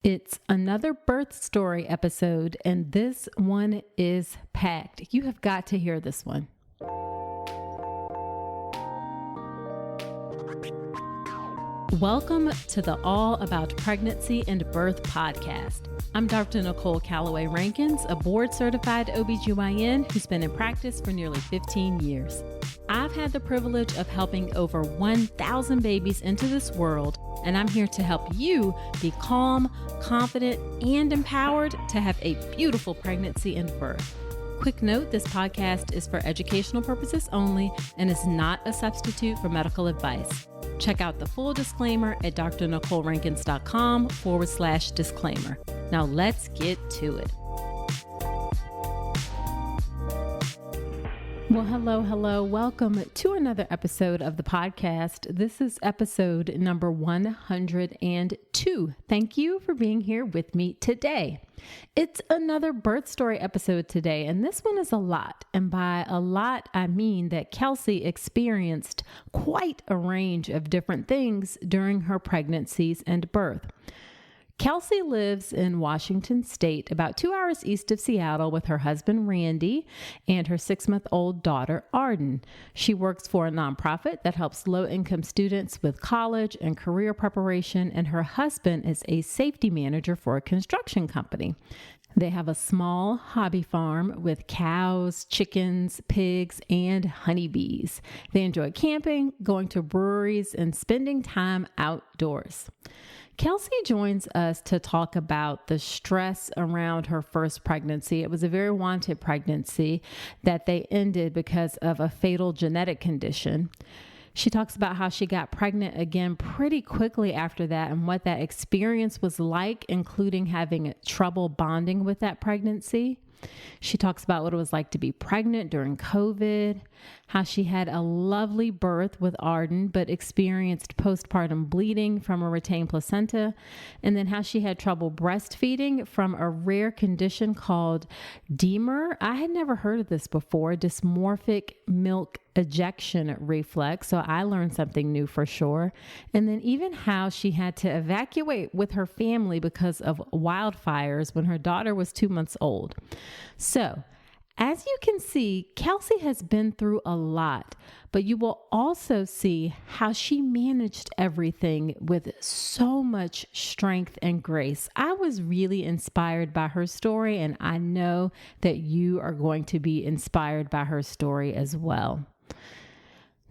It's another birth story episode, and this one is packed. You have got to hear this one. Welcome to the All About Pregnancy and Birth podcast. I'm Dr. Nicole Calloway Rankins, a board-certified OB GYN who's been in practice for nearly 15 years. I've had the privilege of helping over 1,000 babies into this world, and I'm here to help you be calm, confident, and empowered to have a beautiful pregnancy and birth. Quick note, this podcast is for educational purposes only and is not a substitute for medical advice. Check out the full disclaimer at drnicoleRankins.com/disclaimer. Now let's get to it. Well, hello. Welcome to another episode of the podcast. This is episode number 102. Thank you for being here with me today. It's another birth story episode today, and this one is a lot. And by a lot, I mean that Kelsey experienced quite a range of different things during her pregnancies and birth. Kelsey lives in Washington State, about 2 hours east of Seattle, with her husband, Randy, and her 6-month-old daughter, Arden. She works for a nonprofit that helps low-income students with college and career preparation, and her husband is a safety manager for a construction company. They have a small hobby farm with cows, chickens, pigs, and honeybees. They enjoy camping, going to breweries, and spending time outdoors. Kelsey joins us to talk about the stress around her first pregnancy. It was a very wanted pregnancy that they ended because of a fatal genetic condition. She talks about how she got pregnant again pretty quickly after that and what that experience was like, including having trouble bonding with that pregnancy. She talks about what it was like to be pregnant during COVID, how she had a lovely birth with Arden, but experienced postpartum bleeding from a retained placenta, and then how she had trouble breastfeeding from a rare condition called DMER. I had never heard of this before, dysmorphic milk ejection reflex. So I learned something new for sure. And then even how she had to evacuate with her family because of wildfires when her daughter was 2 months old. So as you can see, Kelsey has been through a lot, but you will also see how she managed everything with so much strength and grace. I was really inspired by her story, and I know that you are going to be inspired by her story as well.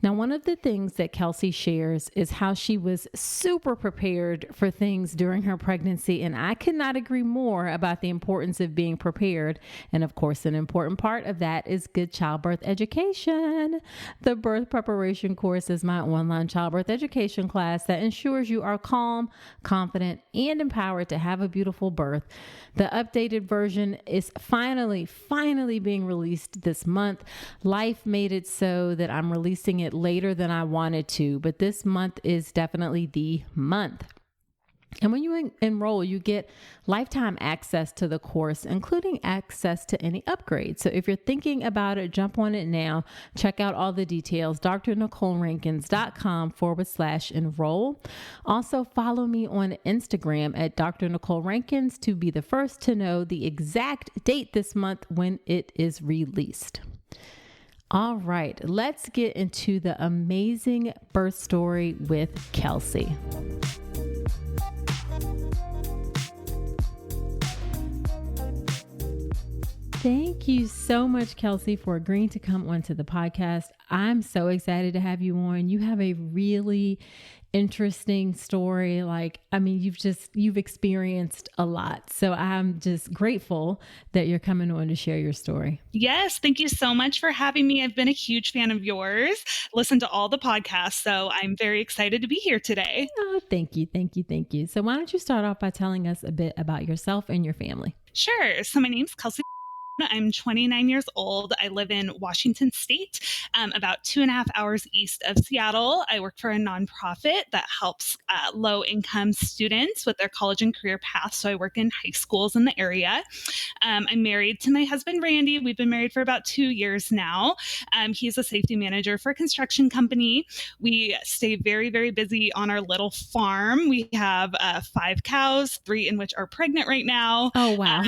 Now, one of the things that Kelsey shares is how she was super prepared for things during her pregnancy, and I could not agree more about the importance of being prepared. And of course, an important part of that is good childbirth education. The birth preparation course is my online childbirth education class that ensures you are calm, confident, and empowered to have a beautiful birth. The updated version is finally being released this month. Life made it so that I'm releasing it later than I wanted to, but this month is definitely the month. And when you enroll, you get lifetime access to the course, including access to any upgrades. So if you're thinking about it, jump on it now. Check out all the details, drnicolerankins.com/enroll. Also follow me on Instagram at Dr. Nicole Rankins to be the first to know the exact date this month when it is released. All right, let's get into the amazing birth story with Kelsey. Thank you so much, Kelsey, for agreeing to come onto the podcast. I'm so excited to have you on. You have a really interesting story. You've experienced a lot. So I'm just grateful that you're coming on to share your story. Yes. Thank you so much for having me. I've been a huge fan of yours. Listen to all the podcasts. So I'm very excited to be here today. Oh, thank you. So why don't you start off by telling us a bit about yourself and your family? Sure. So my name's Kelsey. I'm 29 years old. I live in Washington State, about 2.5 hours east of Seattle. I work for a nonprofit that helps low-income students with their college and career paths. So I work in high schools in the area. I'm married to my husband, Randy. We've been married for about 2 years now. He's a safety manager for a construction company. We stay very, very busy on our little farm. We have 5 cows, 3 in which are pregnant right now. Oh, wow.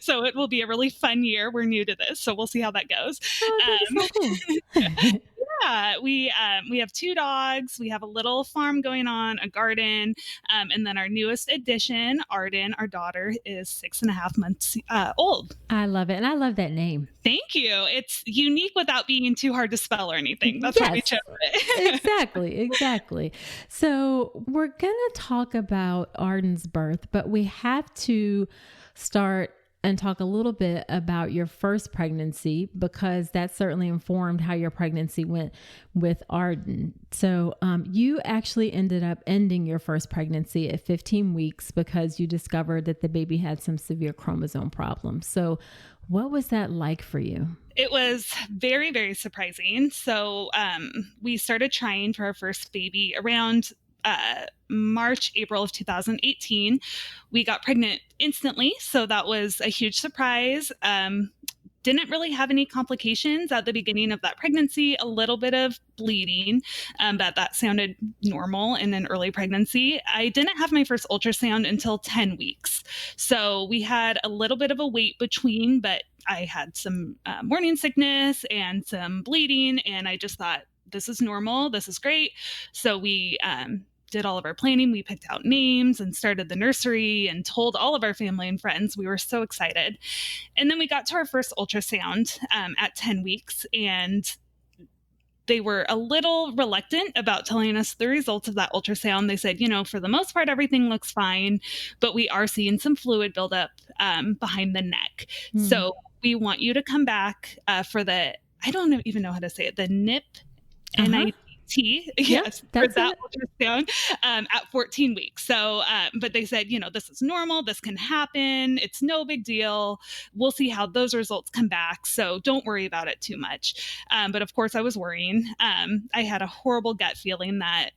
So it will be a really fun year. We're new to this, so we'll see how that goes. Oh, that is so cool. Yeah, we have 2 dogs. We have a little farm going on, a garden, and then our newest addition, Arden, our daughter, is 6.5 months old. I love it. And I love that name. Thank you. It's unique without being too hard to spell or anything. That's why we chose it. Exactly. So we're going to talk about Arden's birth, but we have to start and talk a little bit about your first pregnancy, because that certainly informed how your pregnancy went with Arden. So you actually ended up ending your first pregnancy at 15 weeks because you discovered that the baby had some severe chromosome problems. So what was that like for you? It was very, very surprising. So we started trying for our first baby around March, April of 2018. We got pregnant instantly. So that was a huge surprise. Didn't really have any complications at the beginning of that pregnancy, a little bit of bleeding, but that sounded normal in an early pregnancy. I didn't have my first ultrasound until 10 weeks. So we had a little bit of a wait between, but I had some morning sickness and some bleeding, and I just thought, this is normal. This is great. So we did all of our planning. We picked out names and started the nursery and told all of our family and friends. We were so excited. And then we got to our first ultrasound at 10 weeks, and they were a little reluctant about telling us the results of that ultrasound. They said, for the most part, everything looks fine, but we are seeing some fluid buildup behind the neck. Mm. So we want you to come back for I don't even know how to say it, the NIP. Yes, for that ultrasound at 14 weeks. So, but they said, this is normal. This can happen. It's no big deal. We'll see how those results come back. So don't worry about it too much. But of course I was worrying. I had a horrible gut feeling that,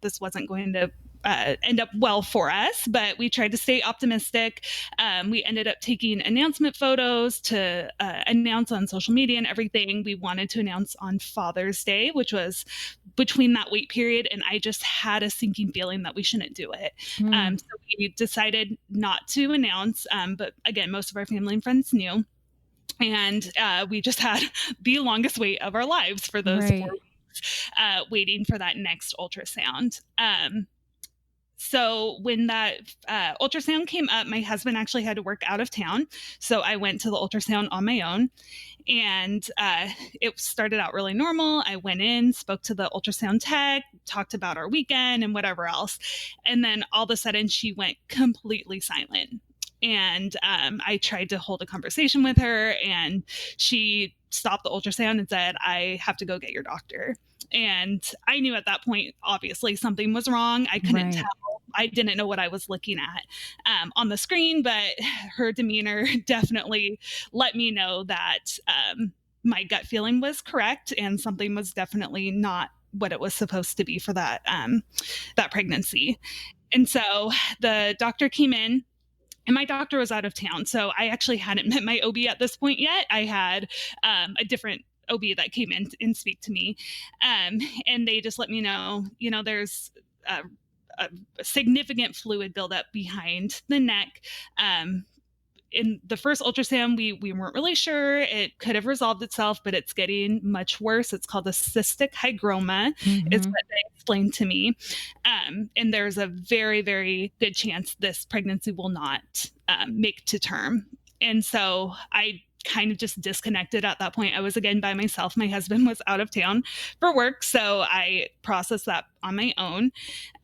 this wasn't going to end up well for us, but we tried to stay optimistic. We ended up taking announcement photos to announce on social media and everything. We wanted to announce on Father's Day, which was between that wait period, and I just had a sinking feeling that we shouldn't do it. So we decided not to announce, but again, most of our family and friends knew. And we just had the longest wait of our lives for those 4 weeks, waiting for that next ultrasound. So when that ultrasound came up, my husband actually had to work out of town. So I went to the ultrasound on my own, and it started out really normal. I went in, spoke to the ultrasound tech, talked about our weekend and whatever else. And then all of a sudden she went completely silent. And I tried to hold a conversation with her, and she stopped the ultrasound and said, "I have to go get your doctor." And I knew at that point, obviously something was wrong. I couldn't tell. I didn't know what I was looking at on the screen, but her demeanor definitely let me know that my gut feeling was correct, and something was definitely not what it was supposed to be for that pregnancy. And so the doctor came in. And my doctor was out of town. So I actually hadn't met my OB at this point yet. I had a different OB that came in and speak to me. And they just let me know, there's a significant fluid buildup behind the neck. In the first ultrasound, we weren't really sure. It could have resolved itself, but it's getting much worse. It's called a cystic hygroma, is what they explained to me. And there's a very, very good chance this pregnancy will not make to term. And so I kind of just disconnected at that point. I was again by myself. My husband was out of town for work. So I processed that on my own.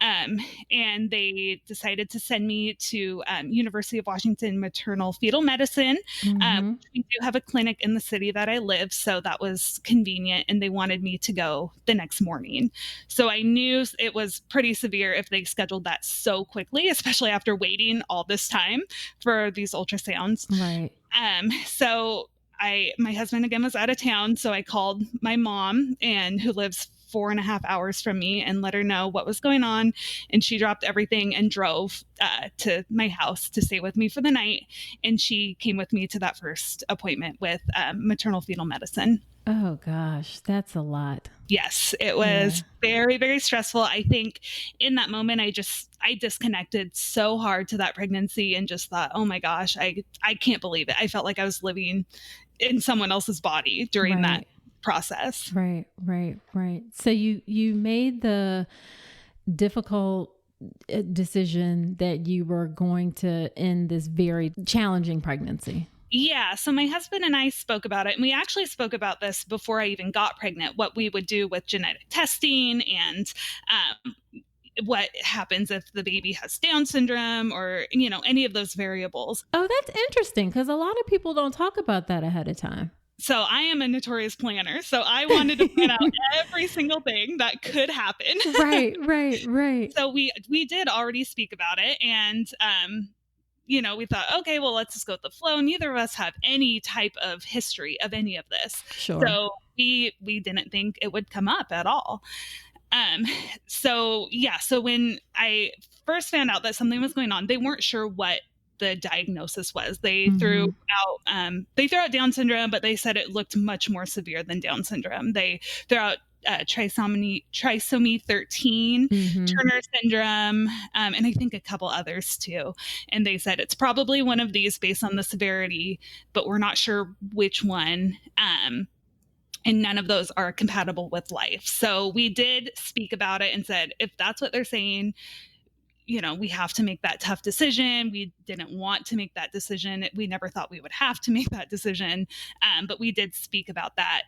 Um, and they decided to send me to University of Washington Maternal Fetal Medicine. Mm-hmm. We do have a clinic in the city that I live, so that was convenient, and they wanted me to go the next morning. So I knew it was pretty severe if they scheduled that so quickly, especially after waiting all this time for these ultrasounds. Right. So my husband again was out of town, so I called my mom, and who lives 4.5 hours from me, and let her know what was going on. And she dropped everything and drove to my house to stay with me for the night. And she came with me to that first appointment with maternal fetal medicine. Oh gosh, that's a lot. Yes, it Yeah. was very, very stressful. I think in that moment, I disconnected so hard to that pregnancy and just thought, oh my gosh, I can't believe it. I felt like I was living in someone else's body during that Right. process. Right. So you made the difficult decision that you were going to end this very challenging pregnancy. Yeah. So my husband and I spoke about it, and we actually spoke about this before I even got pregnant, what we would do with genetic testing and what happens if the baby has Down syndrome or, any of those variables. Oh, that's interesting because a lot of people don't talk about that ahead of time. So I am a notorious planner. So I wanted to plan out every single thing that could happen. Right. So we did already speak about it. And, we thought, okay, well, let's just go with the flow. Neither of us have any type of history of any of this. Sure. So we didn't think it would come up at all. So when I first found out that something was going on, they weren't sure what the diagnosis was. They threw out Down syndrome, but they said it looked much more severe than Down syndrome. They threw out trisomy 13, Turner syndrome, and I think a couple others too. And they said it's probably one of these based on the severity, but we're not sure which one. And none of those are compatible with life. So we did speak about it and said, if that's what they're saying, we have to make that tough decision. We didn't want to make that decision. We never thought we would have to make that decision. But we did speak about that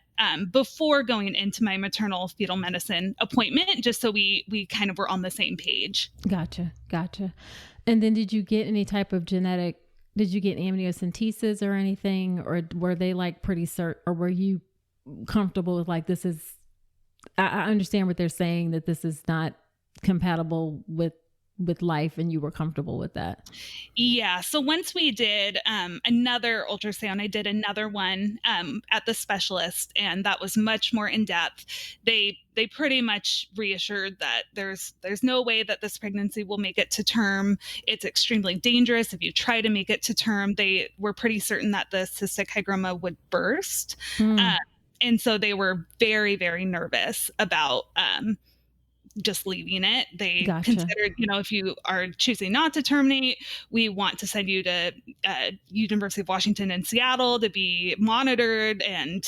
before going into my maternal fetal medicine appointment, just so we kind of were on the same page. Gotcha. And then did you get any type of did you get amniocentesis or anything? Or were they like pretty certain, or were you comfortable with like, I understand what they're saying, that this is not compatible with life, and you were comfortable with that? Yeah. So once we did another ultrasound, I did another one at the specialist, and that was much more in depth. They pretty much reassured that there's no way that this pregnancy will make it to term. It's extremely dangerous if you try to make it to term. They were pretty certain that the cystic hygroma would burst. And so they were very, very nervous about just leaving it. They considered, if you are choosing not to terminate, we want to send you to University of Washington in Seattle to be monitored. And,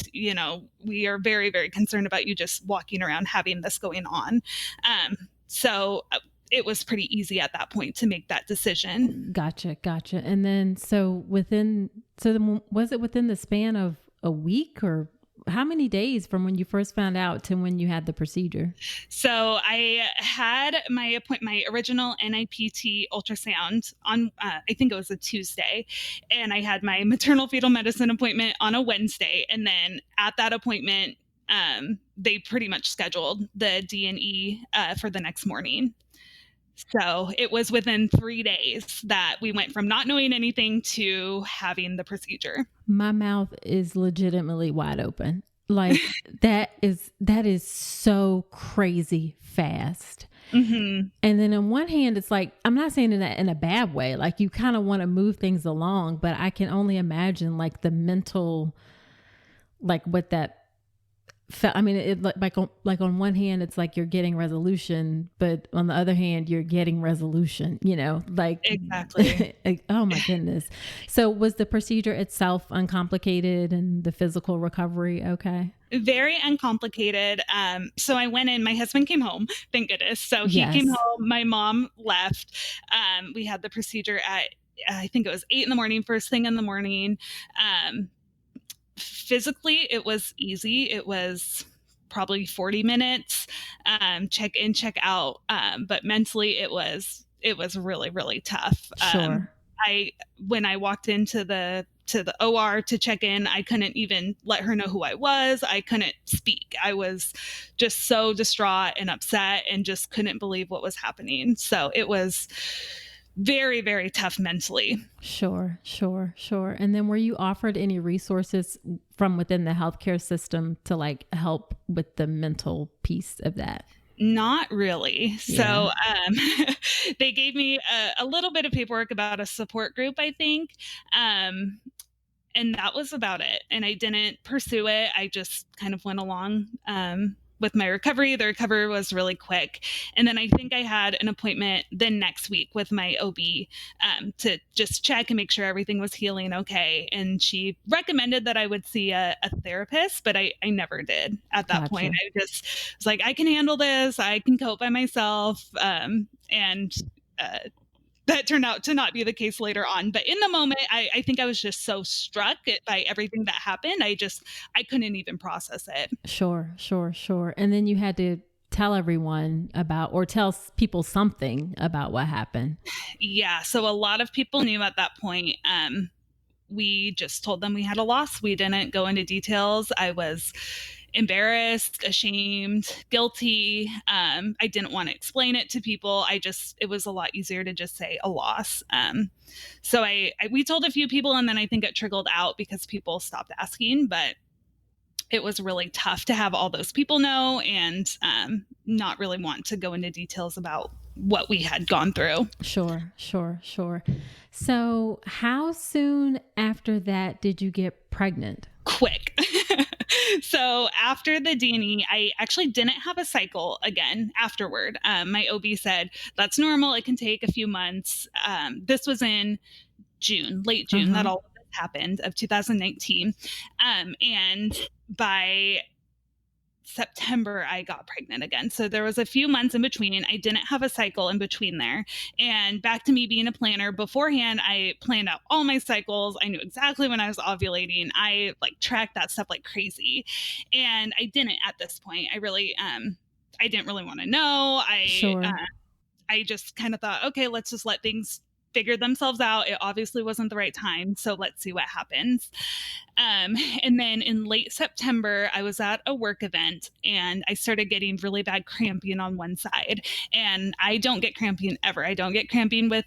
we are very, very concerned about you just walking around having this going on. So it was pretty easy at that point to make that decision. Gotcha. And then, was it within the span of a week, or how many days from when you first found out to when you had the procedure? So I had my original NIPT ultrasound on, I think it was a Tuesday, and I had my maternal fetal medicine appointment on a Wednesday. And then at that appointment, they pretty much scheduled the D&E for the next morning. So it was within 3 days that we went from not knowing anything to having the procedure. My mouth is legitimately wide open. Like that is so crazy fast. And then on one hand, it's like, I'm not saying in a bad way, like you kind of want to move things along, but I can only imagine like the mental, like what that felt. I mean, it like on one hand, it's like you're getting resolution, but on the other hand, you're getting resolution, like exactly. Like, oh my goodness. So was the procedure itself uncomplicated and the physical recovery okay? Very uncomplicated. So I went in, my husband came home, thank goodness. So he came home, my mom left. We had the procedure at, I think it was 8 a.m, first thing in the morning. Physically, it was easy. It was probably 40 minutes, check in, check out. But mentally it was really, really tough. Sure. When I walked into the OR to check in, I couldn't even let her know who I was. I couldn't speak. I was just so distraught and upset and just couldn't believe what was happening. So it was very, very tough mentally. Sure. And then were you offered any resources from within the healthcare system to like help with the mental piece of that? Not really. Yeah. So they gave me a little bit of paperwork about a support group, I think. And that was about it. And I didn't pursue it. I just kind of went along with my recovery. The recovery was really quick. And then I think I had an appointment the next week with my OB to just check and make sure everything was healing okay. And she recommended that I would see a therapist, but I never did at that Gotcha. point. I just was like, I can handle this. I can cope by myself. And that turned out to not be the case later on. But in the moment, I think I was just so struck by everything that happened. I couldn't even process it. Sure. And then you had to tell everyone about, or tell people something about what happened. Yeah. So a lot of people knew at that point. We just told them we had a loss. We didn't go into details. I was embarrassed, ashamed, guilty. I didn't want to explain it to people. It was a lot easier to just say a loss. So we told a few people, and then I think it trickled out because people stopped asking, but it was really tough to have all those people know and not really want to go into details about what we had gone through. Sure. So how soon after that did you get pregnant? Quick. So after the D&E, I actually didn't have a cycle again afterward. My OB said, that's normal. It can take a few months. This was in June, late June, that all of this happened of 2019. And by September, I got pregnant again. So there was a few months in between. I didn't have a cycle in between there. And back to me being a planner beforehand, I planned out all my cycles. I knew exactly when I was ovulating. I tracked that stuff like crazy. And I didn't at this point. I really, I didn't really want to know. I just kind of thought, okay, let's just let things figure themselves out. It obviously wasn't the right time. So let's see what happens. And then in late September, I was at a work event and I started getting really bad cramping on one side. And I don't get cramping ever. I don't get cramping with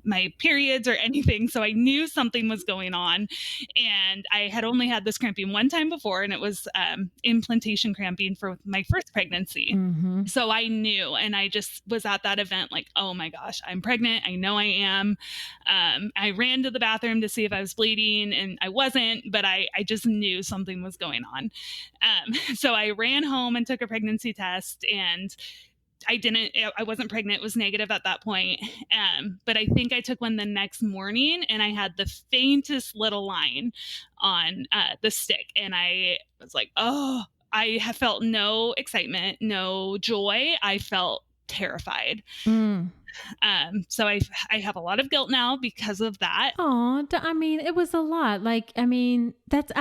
my periods or anything. So I knew something was going on. And I had only had this cramping one time before, and it was implantation cramping for my first pregnancy. Mm-hmm. So I knew, and I just was at that event like, oh my gosh, I'm pregnant. I know I am. I ran to the bathroom to see if I was bleeding, and I wasn't, but I just knew something was going on. So I ran home and took a pregnancy test, and I wasn't pregnant. It was negative at that point. But I think I took one the next morning, and I had the faintest little line on the stick. And I was like, oh, I have felt no excitement, no joy. I felt terrified. So I have a lot of guilt now because of that. Oh, I mean, it was a lot. I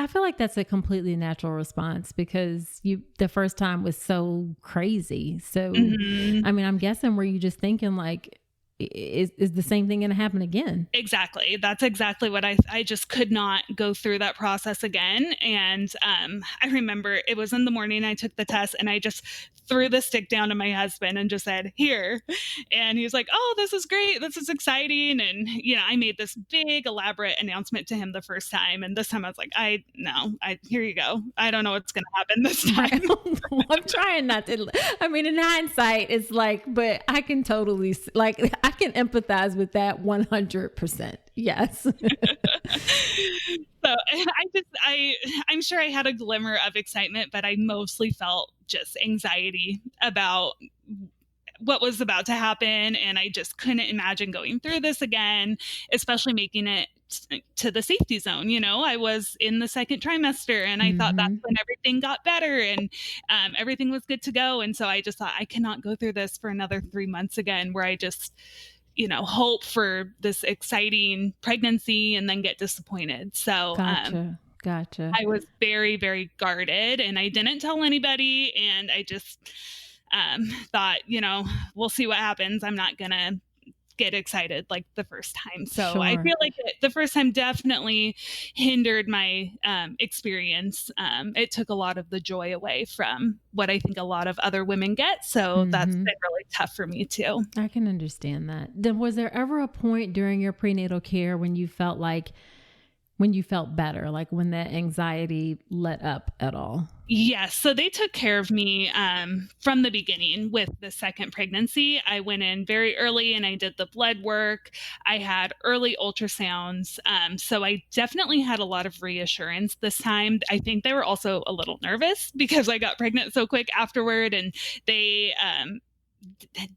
feel like that's a completely natural response because the first time was so crazy. So, I mean, I'm guessing were you just thinking like, is the same thing going to happen again? Exactly. That's exactly what I just could not go through that process again. And I remember it was in the morning, I took the test and I just threw the stick down to my husband and just said, here. And he was like, oh, this is great. This is exciting. And, I made this big elaborate announcement to him the first time. And this time I was like, here you go. I don't know what's going to happen this time. I'm trying not to, I mean, in hindsight, it's like, but I can totally I can empathize with that 100%. Yes. So I'm sure I had a glimmer of excitement, but I mostly felt just anxiety about what was about to happen. And I just couldn't imagine going through this again, especially making it to the safety zone. I was in the second trimester and I thought that's when everything got better and everything was good to go. And so I just thought I cannot go through this for another 3 months again, where I just, hope for this exciting pregnancy and then get disappointed. So, Gotcha. Gotcha. I was very, very guarded, and I didn't tell anybody. And I just thought, we'll see what happens. I'm not going to get excited like the first time. So I Sure. feel like the first time definitely hindered my experience. It took a lot of the joy away from what I think a lot of other women get. So that's been really tough for me too. I can understand that. Then was there ever a point during your prenatal care when you felt better, like when that anxiety let up at all? Yes. So they took care of me from the beginning with the second pregnancy. I went in very early and I did the blood work. I had early ultrasounds. So I definitely had a lot of reassurance this time. I think they were also a little nervous because I got pregnant so quick afterward, and they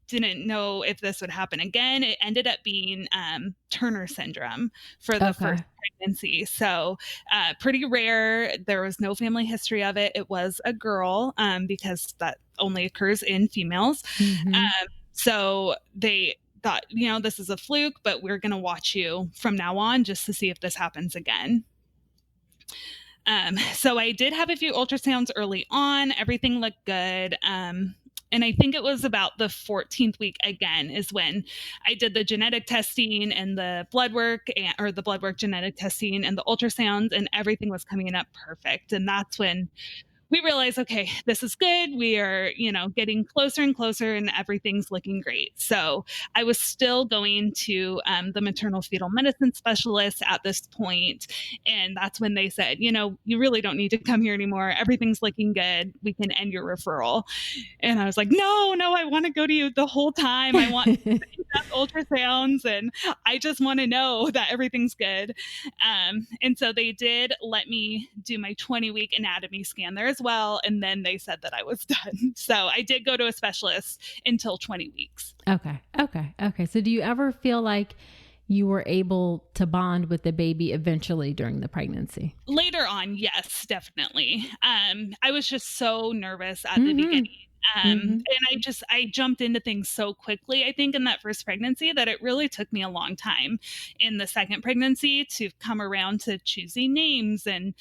didn't know if this would happen again. It ended up being Turner syndrome for the first pregnancy. So pretty rare. There was no family history of it. It was a girl because that only occurs in females. So they thought, this is a fluke, but we're going to watch you from now on just to see if this happens again. So I did have a few ultrasounds early on. Everything looked good. And I think it was about the 14th week again is when I did the genetic testing and the blood work, or the blood work, genetic testing, and the ultrasounds, and everything was coming up perfect. And that's when we realized, okay, this is good. We are, getting closer and closer, and everything's looking great. So I was still going to the maternal fetal medicine specialist at this point. And that's when they said, you really don't need to come here anymore. Everything's looking good. We can end your referral. And I was like, no, I want to go to you the whole time. I want ultrasounds, and I just want to know that everything's good. And so they did let me do my 20-week anatomy scan there as well. And then they said that I was done. So I did go to a specialist until 20 weeks. Okay. So do you ever feel like you were able to bond with the baby eventually during the pregnancy? Later on, yes, definitely. I was just so nervous at the beginning. And I jumped into things so quickly, I think, in that first pregnancy, that it really took me a long time in the second pregnancy to come around to choosing names and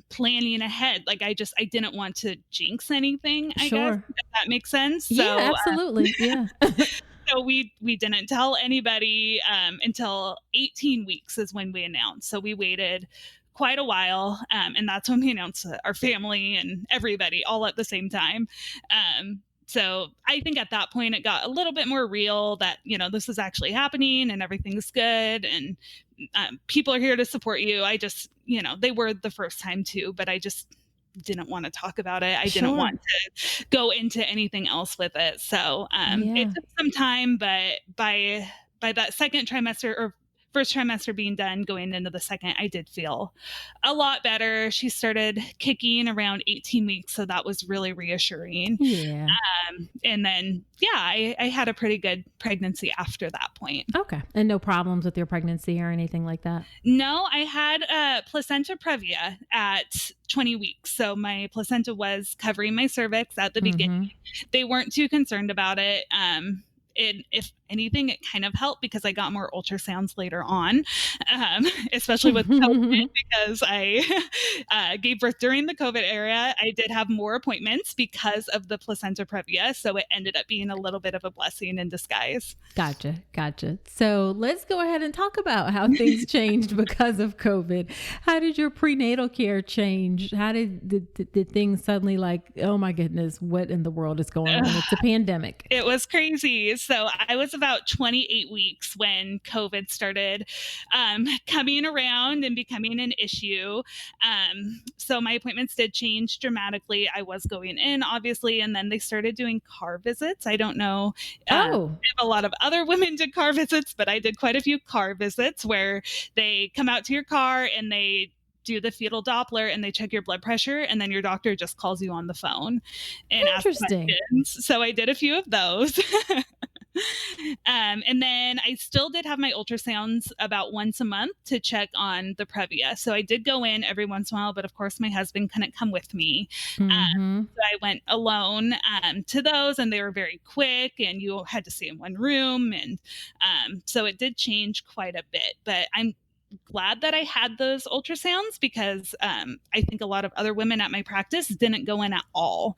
planning ahead. Like I didn't want to jinx anything, I guess, if that makes sense. Yeah, absolutely. Yeah. So we didn't tell anybody until 18 weeks is when we announced. So we waited quite a while. And that's when we announced to our family and everybody all at the same time. So I think at that point it got a little bit more real that, this is actually happening and everything's good. And people are here to support you. I just, they were the first time too, but I just didn't want to talk about it. I didn't want to go into anything else with it. So it took some time, but by that second trimester, or first trimester being done, going into the second, I did feel a lot better. She started kicking around 18 weeks. So that was really reassuring. Yeah. And then, I had a pretty good pregnancy after that point. Okay. And no problems with your pregnancy or anything like that? No, I had placenta previa at 20 weeks. So my placenta was covering my cervix at the beginning. They weren't too concerned about it. If anything, it kind of helped because I got more ultrasounds later on, especially with COVID, because I gave birth during the COVID era. I did have more appointments because of the placenta previa. So it ended up being a little bit of a blessing in disguise. Gotcha. So let's go ahead and talk about how things changed because of COVID. How did your prenatal care change? How did things suddenly like, oh my goodness, what in the world is going on? It's a pandemic. It was crazy. So I was about 28 weeks when COVID started coming around and becoming an issue. So my appointments did change dramatically. I was going in, obviously, and then they started doing car visits. I don't know if a lot of other women did car visits, but I did quite a few car visits where they come out to your car and they do the fetal Doppler and they check your blood pressure, and then your doctor just calls you on the phone and asks questions. So I did a few of those. And then I still did have my ultrasounds about once a month to check on the previa. So I did go in every once in a while, but of course my husband couldn't come with me. So I went alone to those, and they were very quick, and you had to stay in one room. And so it did change quite a bit, but I'm glad that I had those ultrasounds because I think a lot of other women at my practice didn't go in at all.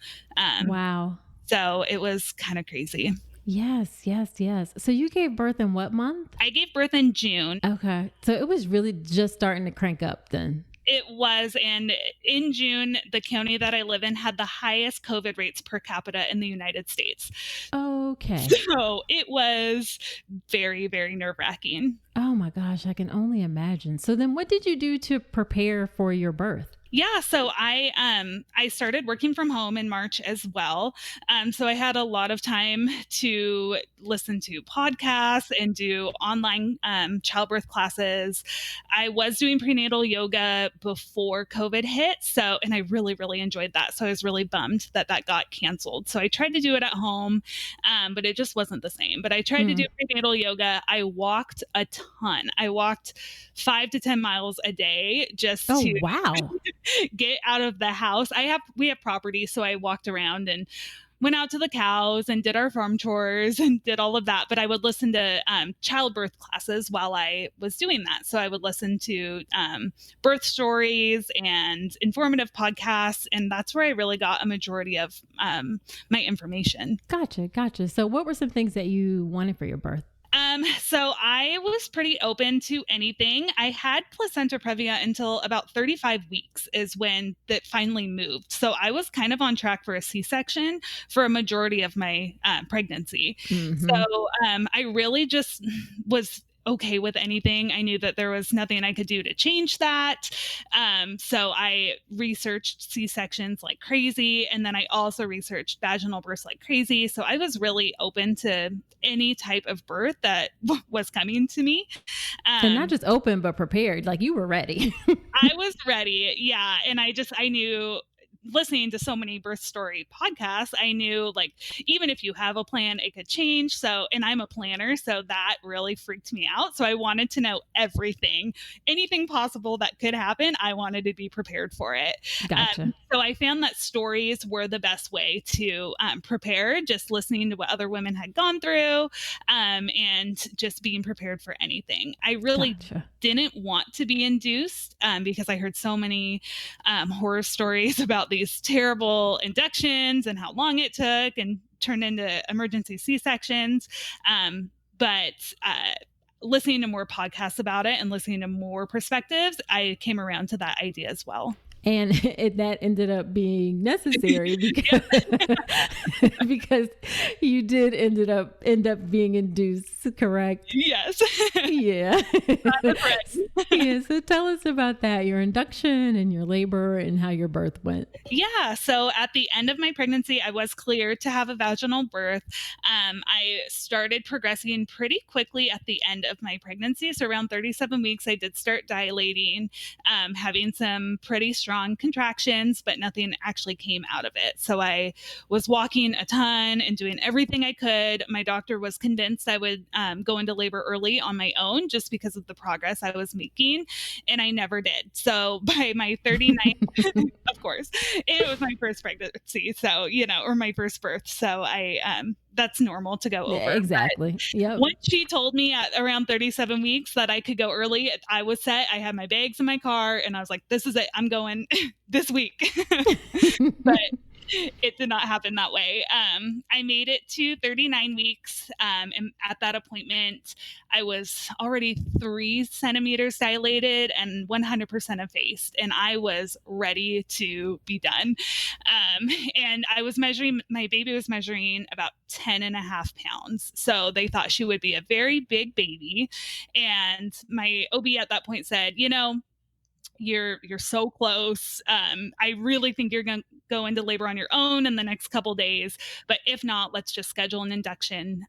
Wow. So it was kind of crazy. Yes, yes, yes. So you gave birth in what month? I gave birth in June. Okay. So it was really just starting to crank up then. It was. And in June, the county that I live in had the highest COVID rates per capita in the United States. Okay. So it was very, very nerve-wracking. Oh my gosh, I can only imagine. So then what did you do to prepare for your birth? Yeah, so I started working from home in March as well. So I had a lot of time to listen to podcasts and do online childbirth classes. I was doing prenatal yoga before COVID hit, and I really, really enjoyed that. So I was really bummed that got canceled. So I tried to do it at home, but it just wasn't the same. But I tried to do prenatal yoga. I walked a ton. I walked 5 to 10 miles a day just to wow. get out of the house. We have property, so I walked around and went out to the cows and did our farm chores and did all of that. But I would listen to childbirth classes while I was doing that. So I would listen to birth stories and informative podcasts, and that's where I really got a majority of my information. Gotcha. So what were some things that you wanted for your birth? So I was pretty open to anything. I had placenta previa until about 35 weeks is when that finally moved. So I was kind of on track for a C-section for a majority of my pregnancy. So I really just was okay with anything. I knew that there was nothing I could do to change that. So I researched C-sections like crazy. And then I also researched vaginal births like crazy. So I was really open to any type of birth that was coming to me. And not just open, but prepared. Like you were ready. I was ready. Yeah. And I knew, listening to so many birth story podcasts, I knew like, even if you have a plan, it could change. So, and I'm a planner, so that really freaked me out. So I wanted to know anything possible that could happen. I wanted to be prepared for it. Gotcha. So I found that stories were the best way to prepare, just listening to what other women had gone through and just being prepared for anything. I really didn't want to be induced because I heard so many horror stories about these terrible inductions and how long it took and turned into emergency C-sections. But listening to more podcasts about it and listening to more perspectives, I came around to that idea as well. And that ended up being necessary because, because you did end up being induced, correct? Yes. Yeah. Yeah. So tell us about that, your induction and your labor and how your birth went. Yeah. So at the end of my pregnancy, I was cleared to have a vaginal birth. I started progressing pretty quickly at the end of my pregnancy. So around 37 weeks, I did start dilating, having some pretty strong contractions, but nothing actually came out of it. So I was walking a ton and doing everything I could. My doctor was convinced I would go into labor early on my own just because of the progress I was making, and I never did. So by my 39th, of course, it was my first pregnancy. So, or my first birth. So that's normal to go over. Yeah, exactly. Yeah. Once she told me at around 37 weeks that I could go early, I was set. I had my bags in my car and I was like, this is it. I'm going this week. But it did not happen that way. I made it to 39 weeks. And at that appointment, I was already 3 centimeters dilated and 100% effaced. And I was ready to be done. And my baby was measuring about 10.5 pounds. So they thought she would be a very big baby. And my OB at that point said, you're so close. I really think you're going to go into labor on your own in the next couple days. But if not, let's just schedule an induction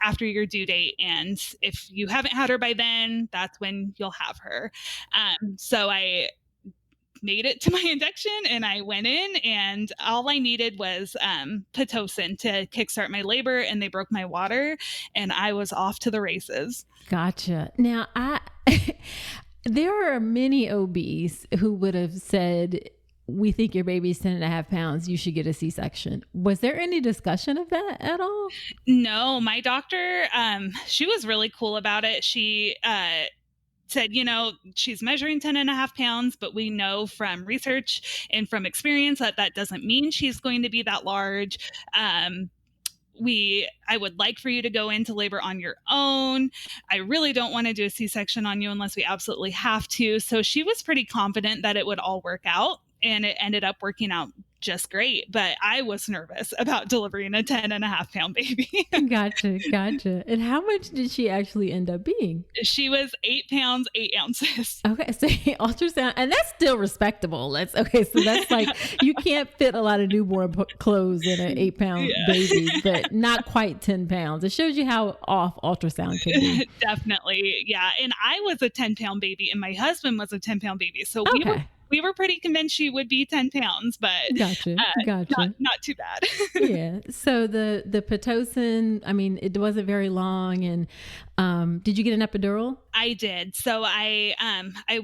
after your due date. And if you haven't had her by then, that's when you'll have her. So I made it to my induction and I went in, and all I needed was Pitocin to kickstart my labor, and they broke my water and I was off to the races. Gotcha. Now there are many OBs who would have said, we think your baby's 10.5 pounds, you should get a C-section. Was there any discussion of that at all? No, my doctor, she was really cool about it. She said, she's measuring 10.5 pounds, but we know from research and from experience that that doesn't mean she's going to be that large. I would like for you to go into labor on your own. I really don't want to do a C-section on you unless we absolutely have to. So she was pretty confident that it would all work out, and it ended up working out just great. But I was nervous about delivering a 10.5 pound baby. Gotcha. And how much did she actually end up being? She was 8 pounds, 8 ounces. Okay. So ultrasound, and that's still respectable. So that's like, you can't fit a lot of newborn clothes in an 8-pound baby, but not quite 10 pounds. It shows you how off ultrasound can be. Definitely. Yeah. And I was a 10-pound baby and my husband was a 10-pound baby. So we were pretty convinced she would be 10 pounds, but gotcha. Not too bad. Yeah. So the Pitocin, I mean, it wasn't very long. And did you get an epidural? I did. So I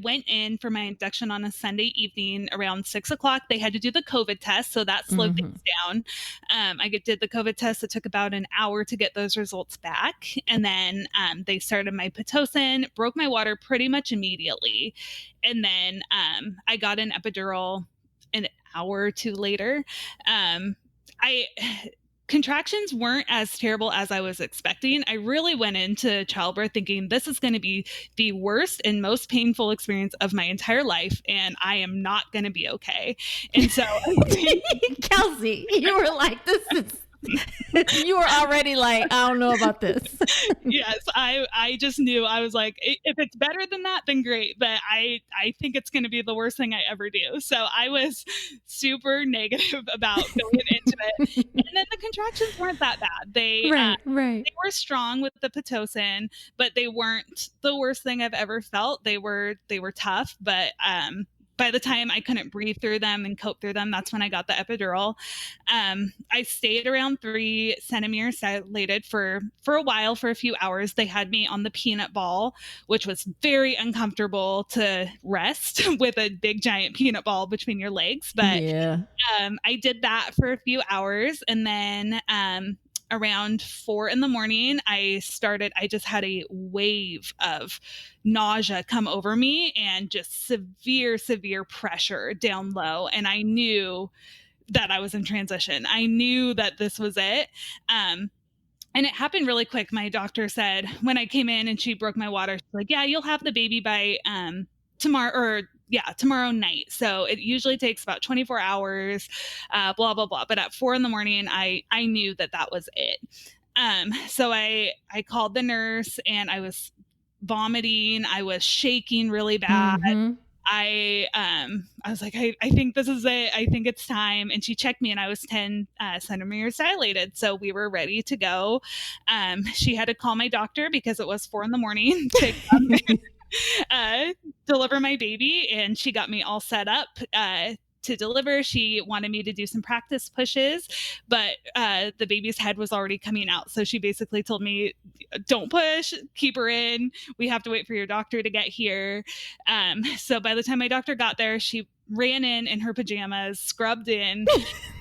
went in for my induction on a Sunday evening around 6:00. They had to do the COVID test, so that slowed things down. I did the COVID test. It took about an hour to get those results back, and then they started my Pitocin, broke my water pretty much immediately, and then I got an epidural an hour or two later. Contractions weren't as terrible as I was expecting. I really went into childbirth thinking this is going to be the worst and most painful experience of my entire life, and I am not going to be okay. And so, Kelsey, you were like, this is. You were already like, I don't know about this. Yes, I just knew. I was like, if it's better than that, then great. But I think it's going to be the worst thing I ever do. So I was super negative about going into it. And then the contractions weren't that bad. They were strong with the Pitocin, but they weren't the worst thing I've ever felt. They were tough, but by the time I couldn't breathe through them and cope through them, that's when I got the epidural. I stayed around 3 centimeters dilated for a while, for a few hours. They had me on the peanut ball, which was very uncomfortable to rest with a big giant peanut ball between your legs. But I did that for a few hours, and then around 4 a.m, I just had a wave of nausea come over me and just severe pressure down low. And I knew that I was in transition. I knew that this was it. And it happened really quick. My doctor said when I came in and she broke my water, she's like, yeah, you'll have the baby by tomorrow night. So it usually takes about 24 hours, blah, blah, blah. But at 4 a.m, I knew that was it. So I called the nurse and I was vomiting. I was shaking really bad. I was like, I think this is it. I think it's time. And she checked me and I was 10 centimeters dilated. So we were ready to go. She had to call my doctor because it was 4 a.m. to deliver my baby, and she got me all set up to deliver. She wanted me to do some practice pushes, but the baby's head was already coming out. So she basically told me, don't push, keep her in. We have to wait for your doctor to get here. So by the time my doctor got there, she ran in her pajamas, scrubbed in,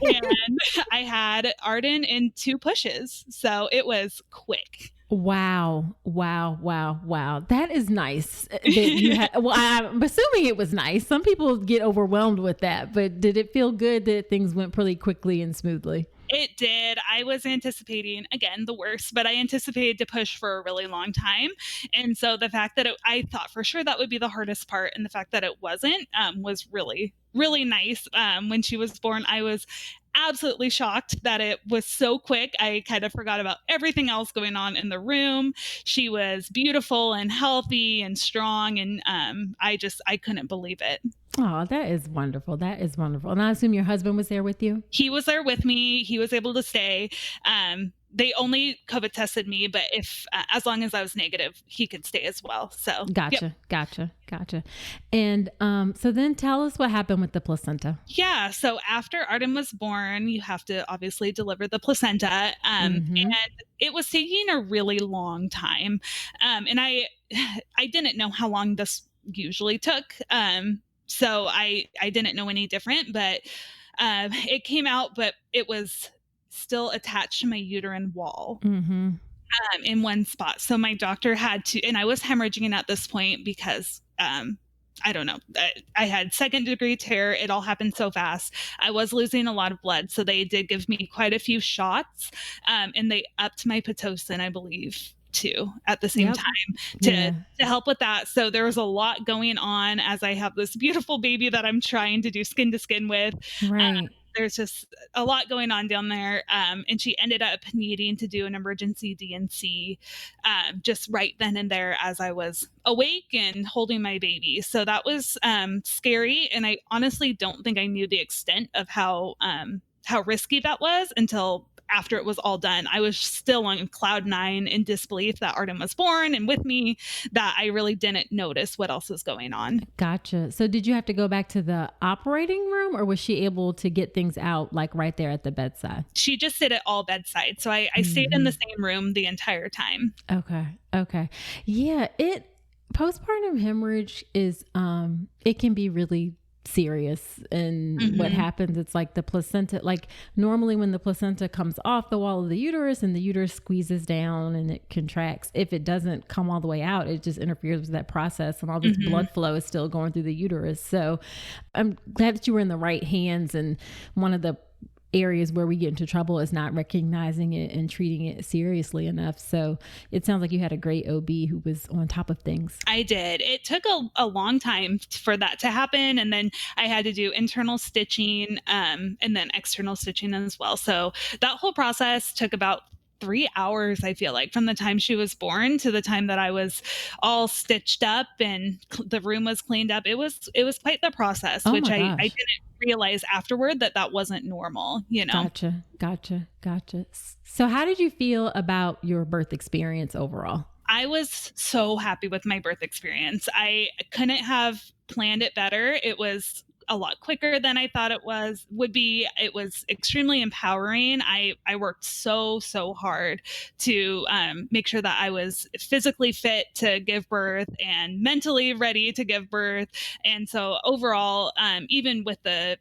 and I had Arden in 2 pushes. So it was quick. Wow. That is nice. I'm assuming it was nice. Some people get overwhelmed with that, but did it feel good that things went pretty quickly and smoothly? It did. I was anticipating, again, the worst, but I anticipated to push for a really long time. And so the fact that I thought for sure that would be the hardest part, and the fact that it wasn't was really, really nice. When she was born, I was absolutely shocked that it was so quick. I kind of forgot about everything else going on in the room. She was beautiful and healthy and strong, and I couldn't believe it. Oh, that is wonderful. And I assume your husband was there with you? He was there with me. He was able to stay. They only COVID tested me, but if as long as I was negative, he could stay as well. So Gotcha. And so then tell us what happened with the placenta. Yeah. So after Arden was born, you have to obviously deliver the placenta. And it was taking a really long time. And I didn't know how long this usually took. So I didn't know any different, but it came out, but it was still attached to my uterine wall. in one spot. So my doctor had to, and I was hemorrhaging at this point because, I don't know. I had second degree tear. It all happened so fast. I was losing a lot of blood. So they did give me quite a few shots, and they upped my Pitocin, I believe, too, at the same time to help with that. So there was a lot going on as I have this beautiful baby that I'm trying to do skin to skin with. Right. There's just a lot going on down there. And she ended up needing to do an emergency DNC just right then and there as I was awake and holding my baby. So that was scary. And I honestly don't think I knew the extent of how risky that was until after it was all done. I was still on cloud nine in disbelief that Arden was born and with me, that I really didn't notice what else was going on. Gotcha. So did you have to go back to the operating room, or was she able to get things out like right there at the bedside? She just did it all bedside. So I stayed in the same room the entire time. Okay. Yeah. Postpartum hemorrhage is, it can be really serious. And what happens, it's like the placenta, like normally when the placenta comes off the wall of the uterus and the uterus squeezes down and it contracts, if it doesn't come all the way out, it just interferes with that process and all this blood flow is still going through the uterus. So I'm glad that you were in the right hands. And one of the areas where we get into trouble is not recognizing it and treating it seriously enough. So it sounds like you had a great OB who was on top of things. I did. It took a long time for that to happen. And then I had to do internal stitching and then external stitching as well. So that whole process took about 3 hours, I feel like, from the time she was born to the time that I was all stitched up and the room was cleaned up. It was quite the process, which I didn't realize afterward that wasn't normal, you know? Gotcha. So how did you feel about your birth experience overall? I was so happy with my birth experience. I couldn't have planned it better. It was a lot quicker than I thought it would be. It was extremely empowering. I worked so hard to make sure that I was physically fit to give birth and mentally ready to give birth. And so overall, even with the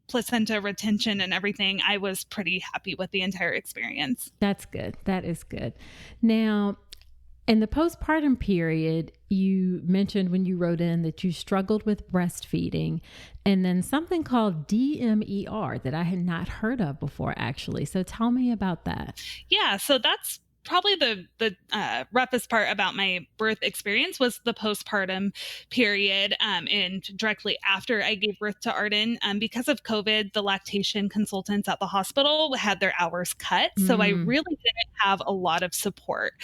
placenta retention and everything, I was pretty happy with the entire experience. That's good. That is good. Now, in the postpartum period, you mentioned when you wrote in that you struggled with breastfeeding and then something called DMER that I had not heard of before, actually. So tell me about that. Yeah, so that's probably the roughest part about my birth experience was the postpartum period and directly after I gave birth to Arden. Because of COVID, the lactation consultants at the hospital had their hours cut. So I really didn't have a lot of support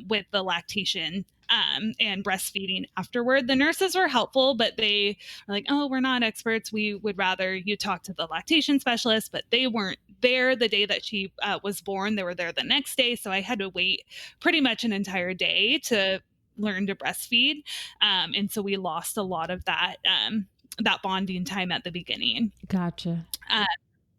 with the lactation and breastfeeding afterward. The nurses were helpful, but they were like, oh, we're not experts. We would rather you talk to the lactation specialist, but they weren't there the day that she was born. They were there the next day. So I had to wait pretty much an entire day to learn to breastfeed. And so we lost a lot of that bonding time at the beginning. Gotcha.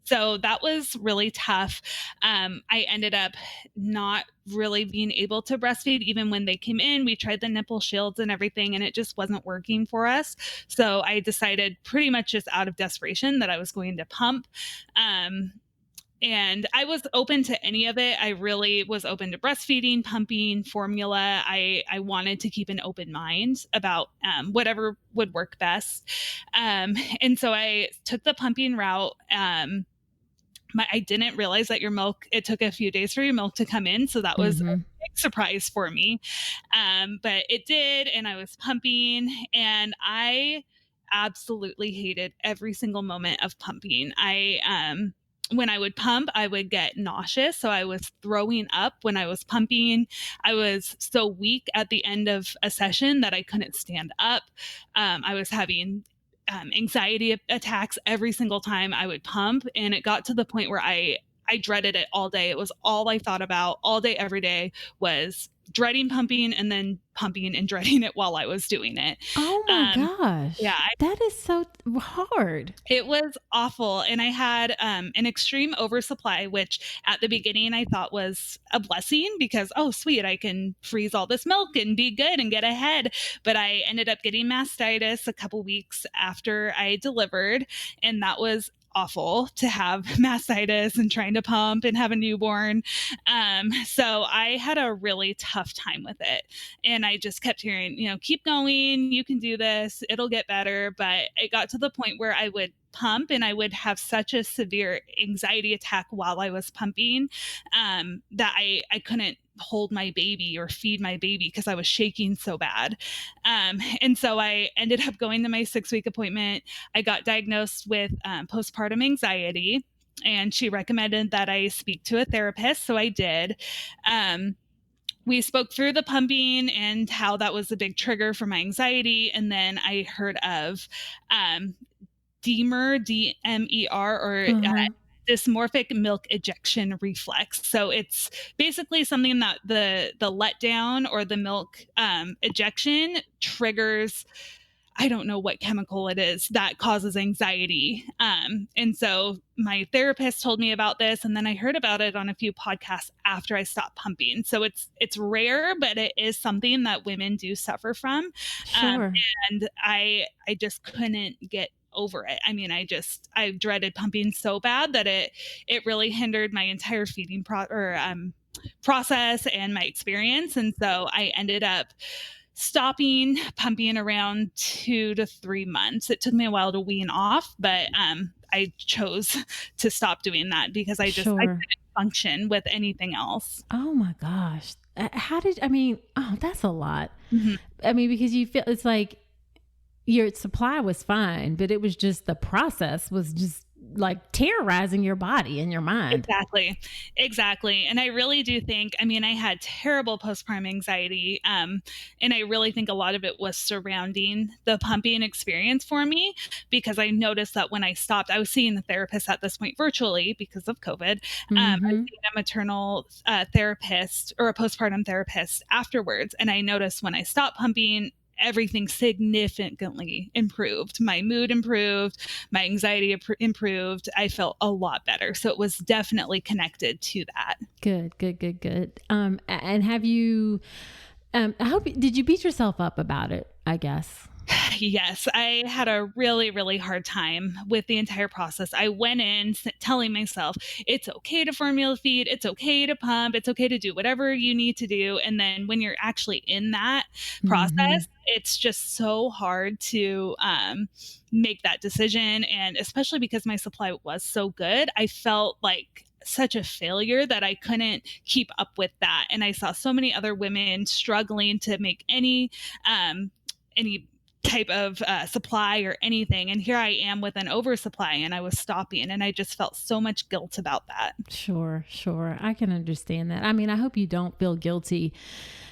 So that was really tough. I ended up not really being able to breastfeed even when they came in. We tried the nipple shields and everything, and it just wasn't working for us. So I decided pretty much just out of desperation that I was going to pump. And I was open to any of it. I really was open to breastfeeding, pumping, formula. I wanted to keep an open mind about whatever would work best. And so I took the pumping route. I didn't realize that it took a few days for your milk to come in. So that was a big surprise for me. But it did. And I was pumping and I absolutely hated every single moment of pumping. When I would pump, I would get nauseous. So I was throwing up when I was pumping. I was so weak at the end of a session that I couldn't stand up. I was having anxiety attacks every single time I would pump. And it got to the point where I dreaded it all day. It was all I thought about all day, every day was dreading pumping and then pumping and dreading it while I was doing it. Oh my gosh. Yeah. That is so hard. It was awful. And I had an extreme oversupply, which at the beginning I thought was a blessing because, oh, sweet, I can freeze all this milk and be good and get ahead. But I ended up getting mastitis a couple weeks after I delivered. And that was awful to have mastitis and trying to pump and have a newborn. So I had a really tough time with it. And I just kept hearing, keep going, you can do this, it'll get better. But it got to the point where I would pump and I would have such a severe anxiety attack while I was pumping that I couldn't hold my baby or feed my baby because I was shaking so bad. And so I ended up going to my 6-week appointment. I got diagnosed with postpartum anxiety, and she recommended that I speak to a therapist. So I did. We spoke through the pumping and how that was a big trigger for my anxiety. And then I heard of DMER, DMER, or dysmorphic milk ejection reflex. So it's basically something that the letdown or the milk ejection triggers. I don't know what chemical it is that causes anxiety. And so my therapist told me about this, and then I heard about it on a few podcasts after I stopped pumping. So it's rare, but it is something that women do suffer from. Sure. And I just couldn't get over it. I mean, I dreaded pumping so bad that it really hindered my entire feeding process and my experience. And so I ended up stopping pumping around 2 to 3 months. It took me a while to wean off, but I chose to stop doing that because I couldn't function with anything else. Oh my gosh. That's a lot. Mm-hmm. I mean, because you feel it's like your supply was fine, but it was just the process was just like terrorizing your body and your mind. Exactly. And I really do think, I had terrible postpartum anxiety. And I really think a lot of it was surrounding the pumping experience for me, because I noticed that when I stopped, I was seeing a therapist at this point virtually because of COVID. I was seeing a maternal therapist or a postpartum therapist afterwards. And I noticed when I stopped pumping, everything significantly improved. My mood improved, my anxiety improved. I felt a lot better. So it was definitely connected to that. Good. And have you, did you beat yourself up about it, I guess? Yes, I had a really, really hard time with the entire process. I went in telling myself, it's okay to formula feed, it's okay to pump, it's okay to do whatever you need to do. And then when you're actually in that process, it's just so hard to make that decision. And especially because my supply was so good, I felt like such a failure that I couldn't keep up with that. And I saw so many other women struggling to make any type of supply or anything. And here I am with an oversupply, and I was stopping, and I just felt so much guilt about that. Sure. I can understand that. I mean, I hope you don't feel guilty.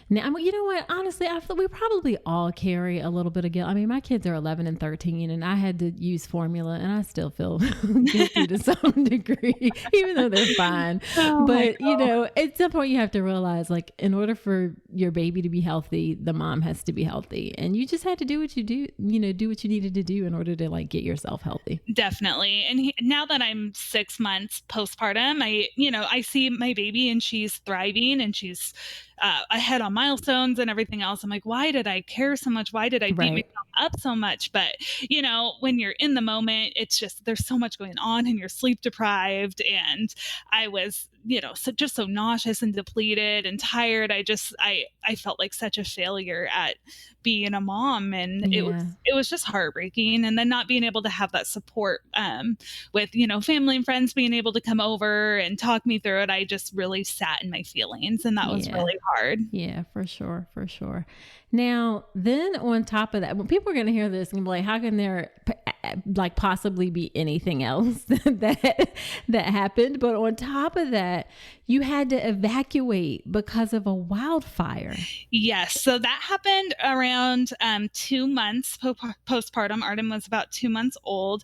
Now, you know what? Honestly, I feel we probably all carry a little bit of guilt. I mean, my kids are 11 and 13, and I had to use formula, and I still feel guilty to some degree, even though they're fine. But, at some point you have to realize, like, in order for your baby to be healthy, the mom has to be healthy. And you just had to do what you do what you needed to do in order to, like, get yourself healthy. Definitely. And now that I'm 6 months postpartum, I see my baby, and she's thriving, and she's ahead on milestones and everything else. I'm like, why did I care so much? Why did I beat myself up so much? But, when you're in the moment, it's just, there's so much going on, and you're sleep deprived. And I was, just so nauseous and depleted and tired. I felt like such a failure at being a mom. And it was just heartbreaking. And then not being able to have that support with, family and friends being able to come over and talk me through it. I just really sat in my feelings, and that was really hard. Yeah, for sure. Now, then on top of that, when people are going to hear this and be like, how can there like possibly be anything else that happened? But on top of that, you had to evacuate because of a wildfire. Yes. So that happened around 2 months postpartum. Artem was about 2 months old.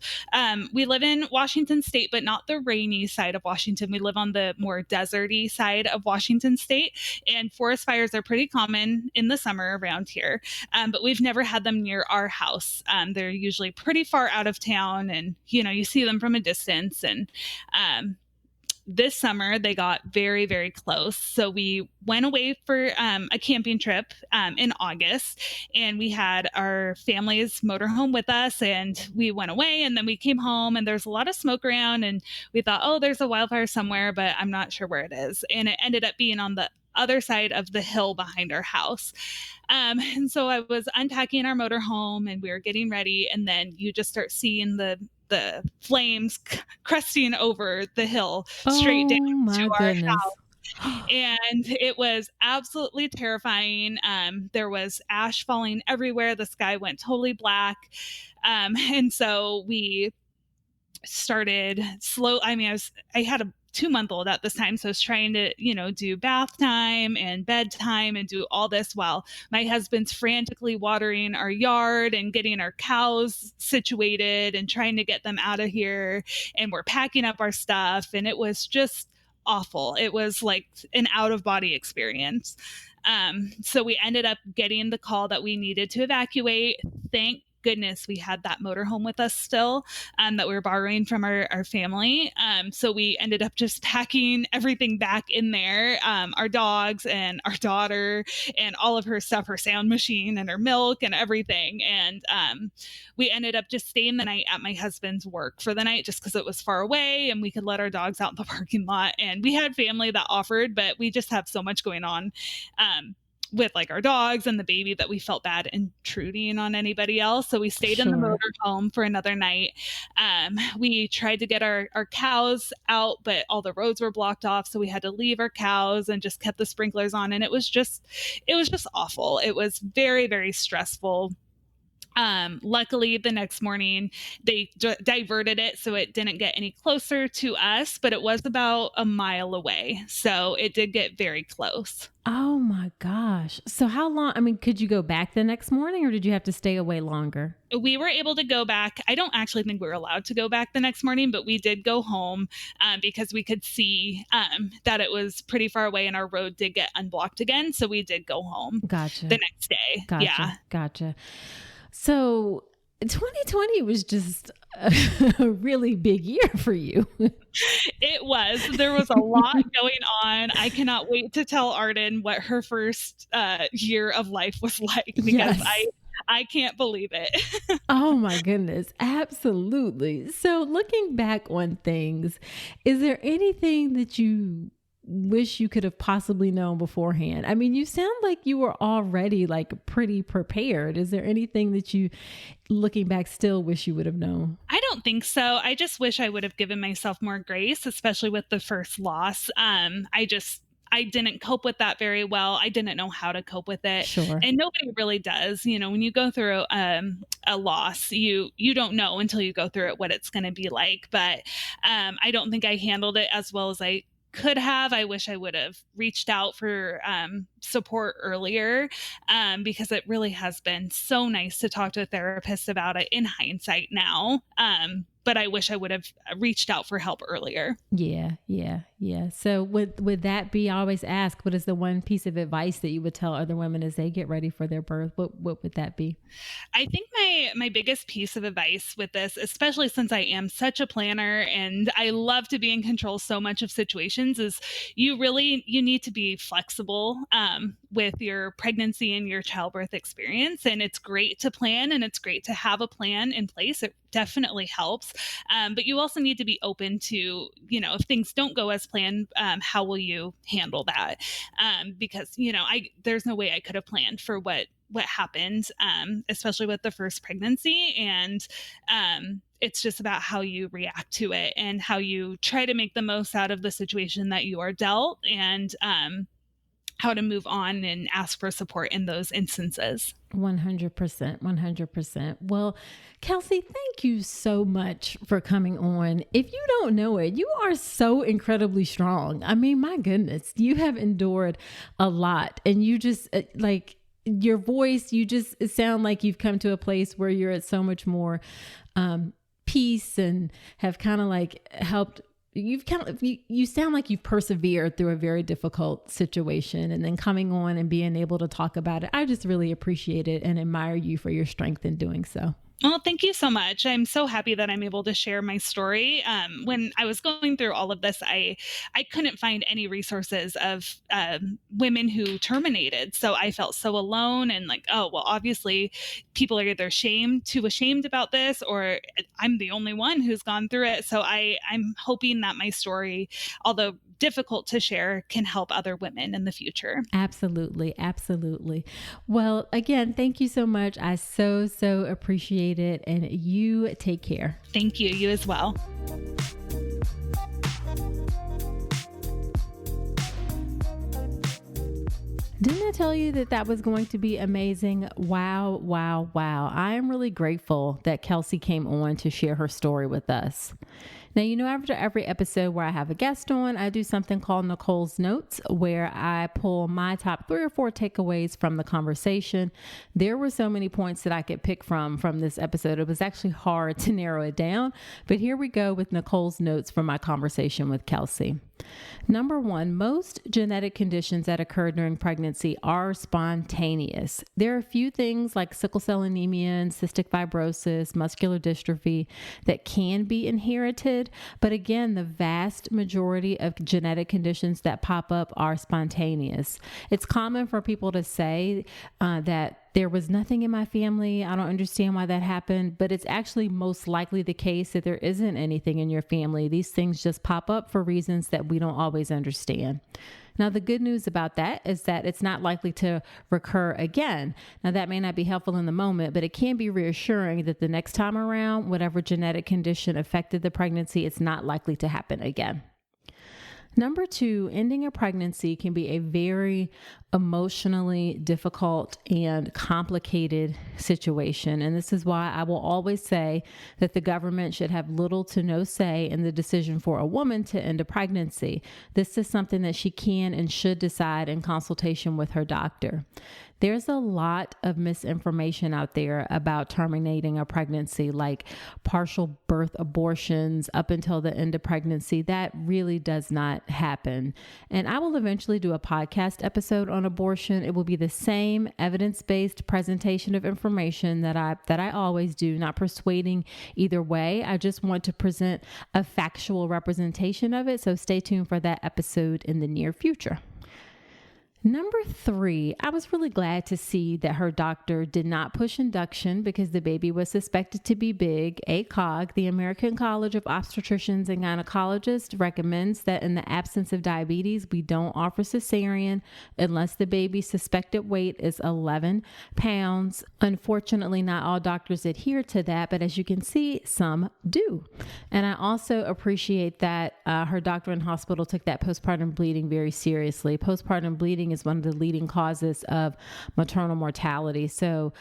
We live in Washington State, but not the rainy side of Washington. We live on the more deserty side of Washington State, and forest fires are pretty common in the summer around here. But we've never had them near our house. They're usually pretty far out of town, and, you see them from a distance. And this summer they got very, very close. So we went away for a camping trip in August, and we had our family's motorhome with us, and we went away, and then we came home, and there's a lot of smoke around, and we thought, oh, there's a wildfire somewhere, but I'm not sure where it is. And it ended up being on the other side of the hill behind our house. And so I was unpacking our motorhome, and we were getting ready, and then you just start seeing the flames cresting over the hill straight down to our house. And it was absolutely terrifying. There was ash falling everywhere. The sky went totally black. And so we started slow. I mean, I had a 2-month-old at this time. So I was trying to, do bath time and bedtime and do all this while my husband's frantically watering our yard and getting our cows situated and trying to get them out of here. And we're packing up our stuff. And it was just awful. It was like an out-of-body experience. So we ended up getting the call that we needed to evacuate. Thank goodness we had that motorhome with us still, that we were borrowing from our family. So we ended up just packing everything back in there, our dogs and our daughter and all of her stuff, her sound machine and her milk and everything. And we ended up just staying the night at my husband's work for the night, just because it was far away and we could let our dogs out in the parking lot. And we had family that offered, but we just have so much going on with like our dogs and the baby that we felt bad intruding on anybody else. So we stayed in the motorhome for another night. We tried to get our cows out, but all the roads were blocked off. So we had to leave our cows and just kept the sprinklers on. And it was just awful. It was very, very stressful. Luckily the next morning they diverted it so it didn't get any closer to us, but it was about a mile away. So it did get very close. Oh my gosh. So how long, could you go back the next morning or did you have to stay away longer? We were able to go back. I don't actually think we were allowed to go back the next morning, but we did go home because we could see that it was pretty far away and our road did get unblocked again. So we did go home. Gotcha. The next day. Gotcha. Yeah. Gotcha. So 2020 was just a really big year for you. It was. There was a lot going on. I cannot wait to tell Arden what her first year of life was like, because yes. I can't believe it. Oh my goodness. Absolutely. So looking back on things, is there anything that you wish you could have possibly known beforehand? You sound like you were already like pretty prepared. Is there anything that you, looking back, still wish you would have known? I don't think so. I just wish I would have given myself more grace, especially with the first loss. I didn't cope with that very well. I didn't know how to cope with it. Sure. And nobody really does. When you go through a loss, you don't know until you go through it what it's going to be like. But I don't think I handled it as well as I could have. I wish I would have reached out for support earlier, because it really has been so nice to talk to a therapist about it in hindsight now. But I wish I would have reached out for help earlier. Yeah. So would that be, I always ask, what is the one piece of advice that you would tell other women as they get ready for their birth? What would that be? I think my biggest piece of advice with this, especially since I am such a planner and I love to be in control so much of situations, is you need to be flexible with your pregnancy and your childbirth experience. And it's great to plan and it's great to have a plan in place. It definitely helps. But you also need to be open to, if things don't go as planned, how will you handle that? Because, there's no way I could have planned for what happened, especially with the first pregnancy. And it's just about how you react to it and how you try to make the most out of the situation that you are dealt, and how to move on and ask for support in those instances. 100%. Well, Kelsey, thank you so much for coming on. If you don't know it, you are so incredibly strong. My goodness, you have endured a lot, and you just your voice, you just sound like you've come to a place where you're at so much more peace and have kind of helped. You sound like you've persevered through a very difficult situation, and then coming on and being able to talk about it. I just really appreciate it and admire you for your strength in doing so. Well, thank you so much. I'm so happy that I'm able to share my story. When I was going through all of this, I couldn't find any resources of women who terminated. So I felt so alone and like, oh, well, obviously people are either too ashamed about this, or I'm the only one who's gone through it. So I'm hoping that my story, although difficult to share, can help other women in the future. Absolutely. Absolutely. Well, again, thank you so much. I so appreciate it. And you take care. Thank you. You as well. Didn't I tell you that that was going to be amazing? Wow, wow, wow. I am really grateful that Kelsey came on to share her story with us. Now, after every episode where I have a guest on, I do something called Nicole's Notes, where I pull my top 3 or 4 takeaways from the conversation. There were so many points that I could pick from this episode. It was actually hard to narrow it down, but here we go with Nicole's notes from my conversation with Kelsey. Number 1, most genetic conditions that occur during pregnancy are spontaneous. There are a few things like sickle cell anemia and cystic fibrosis, muscular dystrophy that can be inherited. But again, the vast majority of genetic conditions that pop up are spontaneous. It's common for people to say that there was nothing in my family. I don't understand why that happened, but it's actually most likely the case that there isn't anything in your family. These things just pop up for reasons that we don't always understand. Now, the good news about that is that it's not likely to recur again. Now, that may not be helpful in the moment, but it can be reassuring that the next time around, whatever genetic condition affected the pregnancy, it's not likely to happen again. Number 2, ending a pregnancy can be a very emotionally difficult and complicated situation. And this is why I will always say that the government should have little to no say in the decision for a woman to end a pregnancy. This is something that she can and should decide in consultation with her doctor. There's a lot of misinformation out there about terminating a pregnancy, like partial birth abortions up until the end of pregnancy. That really does not happen. And I will eventually do a podcast episode on abortion. It will be the same evidence-based presentation of information that I always do, not persuading either way. I just want to present a factual representation of it. So stay tuned for that episode in the near future. Number 3, I was really glad to see that her doctor did not push induction because the baby was suspected to be big. ACOG, the American College of Obstetricians and Gynecologists, recommends that in the absence of diabetes, we don't offer cesarean unless the baby's suspected weight is 11 pounds. Unfortunately, not all doctors adhere to that, but as you can see, some do. And I also appreciate that her doctor and hospital took that postpartum bleeding very seriously. Postpartum bleeding is one of the leading causes of maternal mortality. So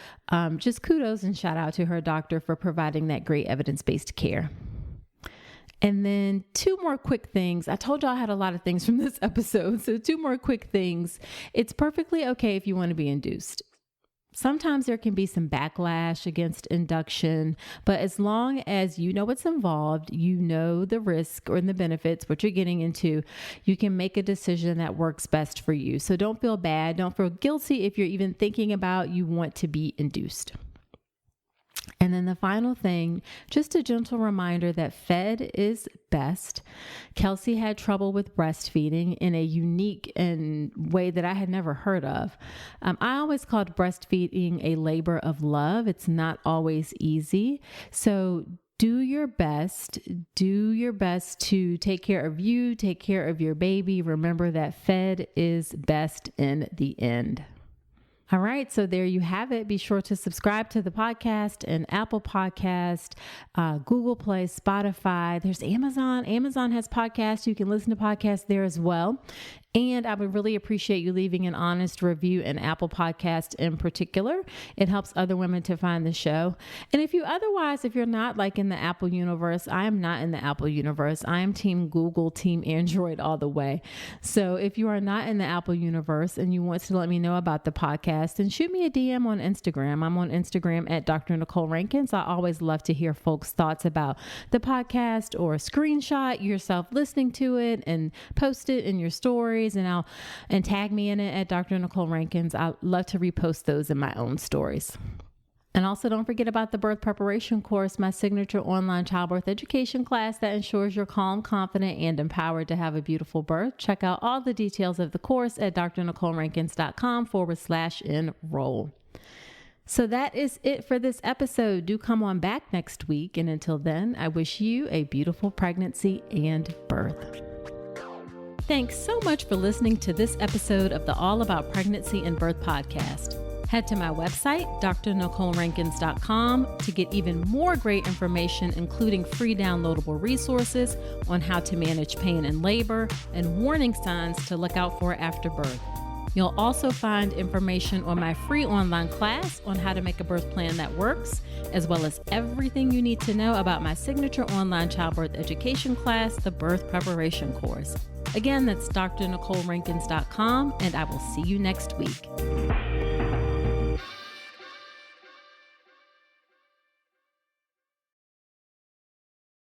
just kudos and shout out to her doctor for providing that great evidence-based care. And then 2 more quick things. I told y'all I had a lot of things from this episode. So 2 more quick things. It's perfectly okay if you want to be induced. Sometimes there can be some backlash against induction, but as long as you know what's involved, you know the risk or the benefits, what you're getting into, you can make a decision that works best for you. So don't feel bad. Don't feel guilty if you're even thinking about you want to be induced. And then the final thing, just a gentle reminder that fed is best. Kelsey had trouble with breastfeeding in a unique and way that I had never heard of. I always called breastfeeding a labor of love. It's not always easy. So do your best to take care of you, take care of your baby. Remember that fed is best in the end. All right, so there you have it. Be sure to subscribe to the podcast and Apple Podcast, Google Play, Spotify. There's Amazon. Amazon has podcasts. You can listen to podcasts there as well. And I would really appreciate you leaving an honest review in Apple Podcast in particular. It helps other women to find the show. And if you're not like in the Apple universe, I am not in the Apple universe. I am team Google, team Android all the way. So if you are not in the Apple universe and you want to let me know about the podcast, then shoot me a DM on Instagram. I'm on Instagram at Dr. Nicole Rankins. I always love to hear folks' thoughts about the podcast, or screenshot yourself listening to it and post it in your story. And tag me in it at Dr. Nicole Rankins. I love to repost those in my own stories. And also don't forget about the birth preparation course, my signature online childbirth education class that ensures you're calm, confident, and empowered to have a beautiful birth. Check out all the details of the course at drnicolerankins.com/enroll. So that is it for this episode. Do come on back next week. And until then, I wish you a beautiful pregnancy and birth. Thanks so much for listening to this episode of the All About Pregnancy and Birth podcast. Head to my website, drnicolerankins.com, to get even more great information, including free downloadable resources on how to manage pain and labor and warning signs to look out for after birth. You'll also find information on my free online class on how to make a birth plan that works, as well as everything you need to know about my signature online childbirth education class, the birth preparation course. Again, that's drnicolerankins.com, and I will see you next week.